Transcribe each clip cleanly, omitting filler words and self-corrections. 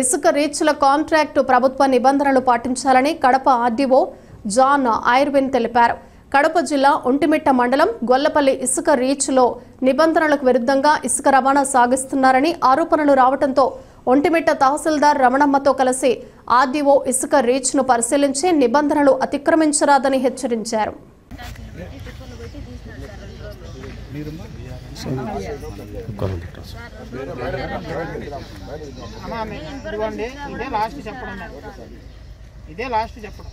ఇసుక రీచ్ల కాంట్రాక్టు ప్రభుత్వ నిబంధనలు పాటించాలని కడప ఆర్డీఓ జాన్ ఐర్విన్ తెలిపారు. కడప జిల్లా ఒంటిమిట్ట మండలం గొల్లపల్లి ఇసుక రీచ్లో నిబంధనలకు విరుద్ధంగా ఇసుక రవాణా సాగిస్తున్నారని ఆరోపణలు రావడంతో ఒంటిమిట్ట తహసీల్దార్ రమణమ్మతో కలిసి ఆర్డీఓ ఇసుక రీచ్ను పరిశీలించి నిబంధనలు అతిక్రమించరాదని హెచ్చరించారు. ఇదే లాస్ట్ చెప్పడం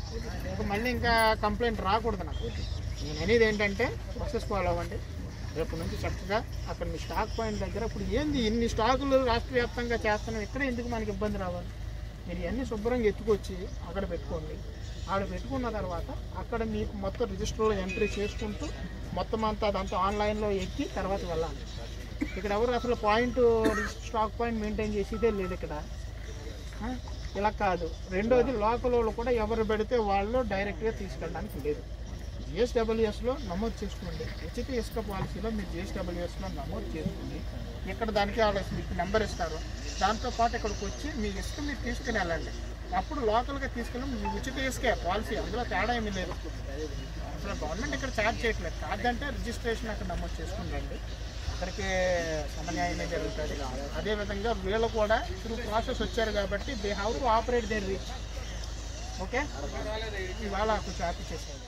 మళ్ళీ ఇంకా కంప్లైంట్ రాకూడదు. నాకు నేను అనేది ఏంటంటే ప్రాసెస్ ఫాలో అవ్వండి. రేపు నుంచి చక్కగా అక్కడ మీ స్టాక్ పాయింట్ దగ్గర ఇప్పుడు ఏంది ఇన్ని స్టాకులు రాష్ట్ర వ్యాప్తంగా చేస్తున్నాం, ఇక్కడ ఎందుకు మనకి ఇబ్బంది రావాలి? మీరు ఇవన్నీ శుభ్రంగా ఎత్తుకొచ్చి అక్కడ పెట్టుకోండి. ఆడ పెట్టుకున్న తర్వాత అక్కడ మీకు మొత్తం రిజిస్టర్లో ఎంట్రీ చేసుకుంటూ మొత్తం అంతా అదంతా ఆన్లైన్లో ఎక్కి తర్వాత వెళ్ళాలి. ఇక్కడ ఎవరు అసలు పాయింట్ స్టాక్ పాయింట్ మెయింటైన్ చేసేదే లేదు ఇక్కడ. ఇలా కాదు. రెండోది లోకల్ వాళ్ళు కూడా ఎవరు పెడితే వాళ్ళు డైరెక్ట్గా తీసుకెళ్ళడానికి లేదు. జిఎస్డబ్ల్యూఎస్లో నమోదు చేసుకోండి. ఉచిత ఇసుక పాలసీలో మీరు జిఎస్డబ్ల్యూఎస్లో నమోదు చేసుకుని ఇక్కడ దానికి వాళ్ళు మీకు నెంబర్ ఇస్తారు. దాంతోపాటు ఇక్కడికి వచ్చి మీ ఇసుక మీరు తీసుకుని వెళ్ళండి. అప్పుడు లోకల్గా తీసుకెళ్ళి మీ ఉచిత ఇసుకే పాలసీ, అందులో తేడా ఏమీ లేదు. అసలు గవర్నమెంట్ ఇక్కడ ఛార్జ్ చేయట్లేదు. ఛార్జ్ అంటే రిజిస్ట్రేషన్ అక్కడ నమోదు చేసుకుని రండి, అందరికీ సమన్యాయమే జరుగుతుంది. అదేవిధంగా వీళ్ళు కూడా త్రూ ప్రాసెస్ వచ్చారు కాబట్టి they have to operate their reach. Okay, ఇవాళ కొంచెం హ్యాపీ చేసేది.